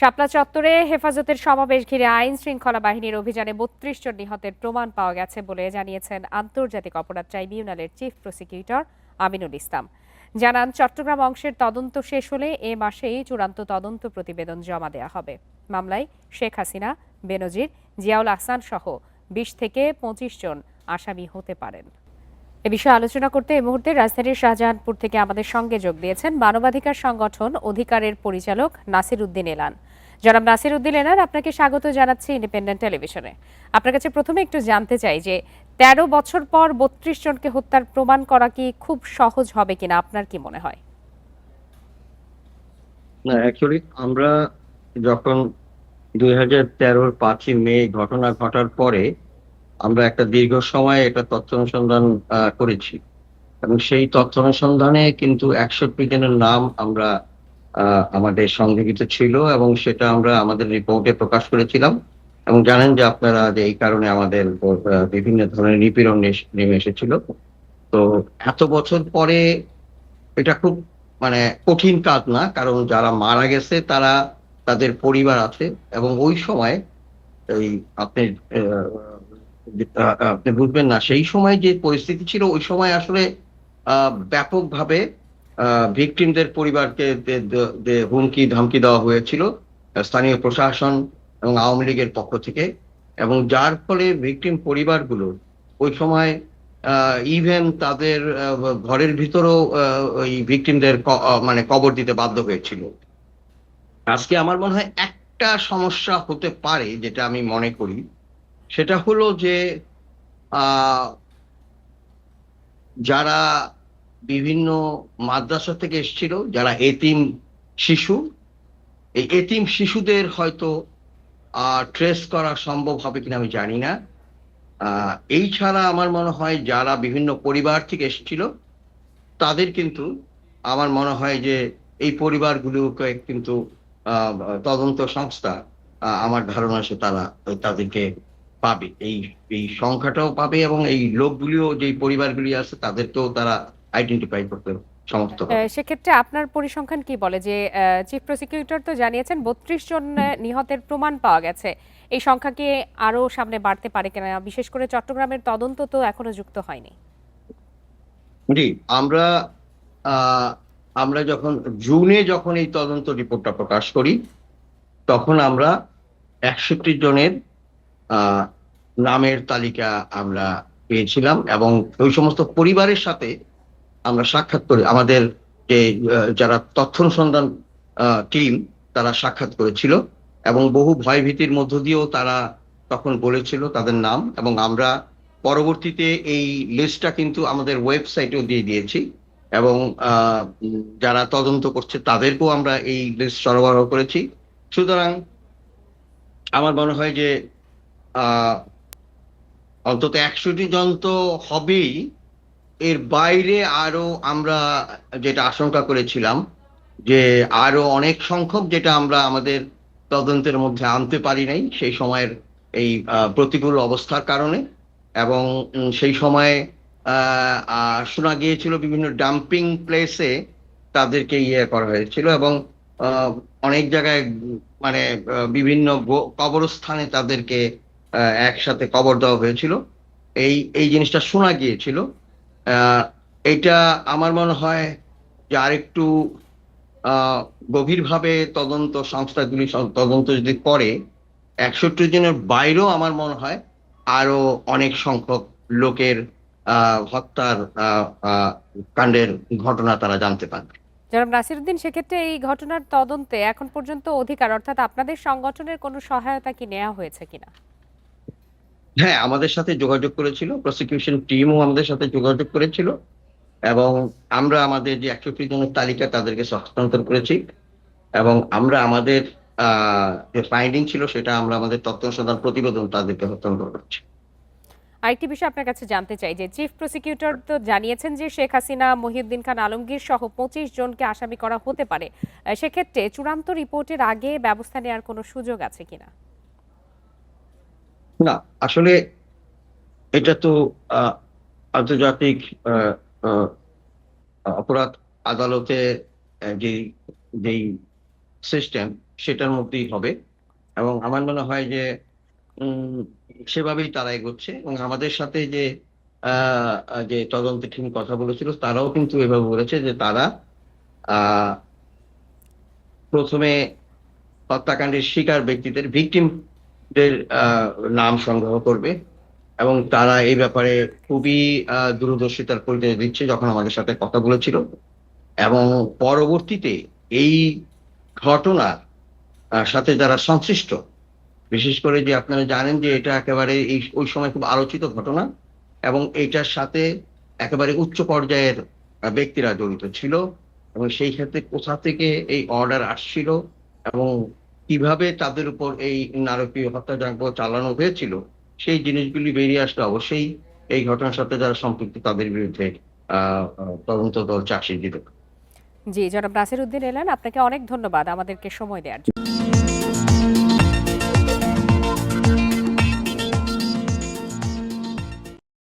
শাপলা চত্বরে হেফাজতের সমাবেশ ঘিরে আইন শৃঙ্খলা বাহিনীর অভিযানে ৩২ জন নিহতের প্রমাণ পাওয়া গেছে বলে জানিয়েছেন আন্তর্জাতিক অপরাধ ট্রাইব্যুনালের চিফ প্রসিকিউটর আমিনুল ইসলাম। জানান, চট্টগ্রাম অংশের তদন্ত শেষ হলে এ মাসেই চূড়ান্ত তদন্ত প্রতিবেদন জমা দেওয়া হবে। মামলায় শেখ হাসিনা, বেনজির, জিয়াউল আহসান সহ ২০ থেকে ২৫ জন আসামি হতে পারেন। এ বিষয়ে আলোচনা করতে এই মুহূর্তে রাজধানীর শাহজাহানপুর থেকে আমাদের সঙ্গে যোগ দিয়েছেন মানবাধিকার সংগঠন অধিকারের পরিচালক নাসির উদ্দিন এলান। জনাব নাসির উদ্দিন এলান, আপনাকে স্বাগত জানাচ্ছি ইন্ডিপেন্ডেন্ট টেলিভিশনে। আপনার কাছে প্রথমে একটু জানতে চাই যে ১৩ বছর পর ৩২ জনকে হত্যার প্রমাণ করা কি খুব সহজ হবে কিনা, আপনার কি মনে হয়? না, অ্যাকচুয়ালি আমরা যখন ২০১৩-র ৫ই মে ঘটনা ঘটার পরে আমরা একটা দীর্ঘ সময় এটা তথ্য অনুসন্ধান করেছি এবং সেই তথ্য অনুসন্ধানে কিন্তু ৬১ জনের নাম আমরা আমাদের সংগৃহীত ছিল এবং সেটা আমরা আমাদের রিপোর্টে প্রকাশ করেছিলাম। এবং জানেন যে আপনারা যে এই কারণে আমাদের উপর বিভিন্ন ধরনের নিপীড়ন নেমে এসেছিল। তো এত বছর পরে এটা খুব মানে কঠিন কাজ না, কারণ যারা মারা গেছে তারা তাদের পরিবার আছে এবং ওই সময় এই আপনি আপনি বুঝবেন না সেই সময় যে পরিস্থিতি ছিল ওই সময় আসলে ব্যাপকভাবে ভিকটিমদের পরিবারকে হুমকি ধমকি দেওয়া হয়েছিল স্থানীয় প্রশাসন এবং আওয়ামী লীগের পক্ষ থেকে, এবং যার ফলে ভিকটিম পরিবারগুলো ওই সময় ইভেন তাদের ঘরের ভিতরেও ওই ভিকটিমদের মানে কবর দিতে বাধ্য হয়েছিল। আজকে আমার মনে হয় একটা সমস্যা হতে পারে যেটা আমি মনে করি, সেটা হলো যে আহ যারা বিভিন্ন মাদ্রাসা থেকে এসেছিল, যারা এতিম শিশু, এই এতিম শিশুদের হয়তো ট্রেস করা সম্ভব হবে কিনা আমি জানি না। এই ছাড়া আমার মনে হয় যারা বিভিন্ন পরিবার থেকে এসেছিল তাদের কিন্তু আমার মনে হয় যে এই পরিবারগুলোকে কিন্তু আহ, তদন্ত সংস্থা আমার ধারণা আছে তারা তাদেরকে পাবে, এই এই সংখ্যাটাও পাবে এবং এই লোকগুলিও যে পরিবারগুলি আছে তাদেরকেও তারা আইডেন্টিফাই করতে সমর্থ হবে। সেক্ষেত্রে আপনার পরিসংখ্যান কি বলে যে চিফ প্রসিকিউটর তো জানিয়েছেন ৩২ জন নিহতের প্রমাণ পাওয়া গেছে, এই সংখ্যা কি আরো সামনে বাড়তে পারে কিনা? বিশেষ করে চট্টগ্রামের তদন্ত তো এখনো যুক্ত হয়নি। জি, আমরা আহ, আমরা যখন জুনে যখন এই তদন্ত রিপোর্টটা প্রকাশ করি তখন আমরা ৬১ জনের আহ নামের তালিকা আমরা পেয়েছিলাম এবং ওই সমস্ত পরিবারের সাথে আমরা সাক্ষাৎ করি, আমাদের যে যারা তথ্য অনুসন্ধান টিম তারা সাক্ষাৎ করেছিল এবং বহু ভয়ভীতির মধ্য দিয়েও তারা তখন বলেছিল তাদের নাম, এবং আমরা পরবর্তীতে এই লিস্টটা কিন্তু আমাদের ওয়েবসাইটেও দিয়ে দিয়েছি এবং যারা তদন্ত করছে তাদেরকেও আমরা এই লিস্ট সরবরাহ করেছি। সুতরাং আমার মনে হয় যে আহ অন্তত ৬১ জন তো হবেই, এর বাইরে আরো আমরা যেটা আশঙ্কা করেছিলাম যে আরো অনেক সংখ্যক যেটা আমরা আমাদের তদন্তের মধ্যে আনতে পারি নাই সেই সময়ের এই প্রতিকূল অবস্থার কারণে, এবং সেই সময়ে শোনা গিয়েছিল বিভিন্ন ডাম্পিং প্লেসে তাদেরকে ইয়ে করা হয়েছিল এবং অনেক জায়গায় মানে বিভিন্ন কবরস্থানে তাদেরকে একসাথে কবর দেওয়া হয়েছিল। এই এই জিনিসটা শোনা গিয়েছিল। আহ এটা আমার মনে হয় যে আরেকটু আহ গভীরভাবে তদন্ত সংস্থাগুলি তদন্ত যদি করে ৬১ জনের বাইরেও আমার মনে হয় আরো অনেক সংখ্যক লোকের হত্যার কাণ্ডের ঘটনা তারা জানতে পারবে। জনাব নাসিরউদ্দিন, সেক্ষেত্রে এই ঘটনার তদন্তে এখন পর্যন্ত অধিকার অর্থাৎ আপনাদের সংগঠনের কোনো সহায়তা কি নেওয়া হয়েছে কিনা? হ্যাঁ, আমাদের সাথে যোগাযোগ করেছিল, প্রসিকিউশন টিমও আমাদের সাথে যোগাযোগ করেছিল এবং আমরা আমাদের যে ৬১ জনের তালিকা তাদেরকে হস্তান্তর করেছি এবং আমরা আমাদের যে ফাইন্ডিং ছিল সেটা আমরা আমাদের তথ্য অনুসন্ধান প্রতিবেদন তাদেরকে হস্তান্তর করছি। আরেকটি বিষয় আপনার কাছে জানতে চাই যে চিফ প্রসিকিউটর তো জানিয়েছেন যে শেখ হাসিনা, মহিউদ্দিন খান আলমগীর সহ ২৫ জনকে আসামি করা হতে পারে। সেক্ষেত্রে চূড়ান্ত রিপোর্টের আগে ব্যবস্থা নেওয়ার কোনো সুযোগ আছে কিনা? না, আসলে এটা তো আহ, আন্তর্জাতিক আহ, আহ, অপরাধ আদালতে যে যেই সিস্টেম সেটার মধ্যেই হবে। এবং আমার মনে হয় যে উম, সেভাবেই তারা এগোচ্ছে, এবং আমাদের সাথে যে যে তদন্ত টিম কথা বলেছিল তারাও কিন্তু এভাবে বলেছে যে তারা আহ প্রথমে হত্যাকাণ্ডের শিকার ব্যক্তিদের, ভিকটিমদের নাম সংগ্রহ করবে, এবং তারা এই ব্যাপারে খুবই দূরদর্শিতার পরিচয় দিচ্ছে যখন আমাদের সাথে কথা বলেছিল। এবং পরবর্তীতে এই ঘটনার সাথে যারা সংশ্লিষ্ট, বিশেষ করে যে আপনারা জানেন যে এটা একেবারে ওই সময় খুব আলোচিত ঘটনা, এবং এইটার সাথে একেবারে উচ্চ পর্যায়ের ব্যক্তিরা জড়িত ছিল, এবং সেই ক্ষেত্রে কোথা থেকে এই অর্ডার আসছিল এবং কিভাবে তাদের উপর এই নারকীয় হত্যাযজ্ঞ চালানো হয়েছিল, সেই জিনিসগুলি বেরিয়ে আসলে অবশ্যই এই ঘটনার সাথে যারা সম্পৃক্ত তাদের বিরুদ্ধে তদন্ত দল চার্জশিট দিতে। জি, জনাব নাসির উদ্দিন এলেন, আপনাকে অনেক ধন্যবাদ আমাদেরকে সময় দেওয়ার জন্য।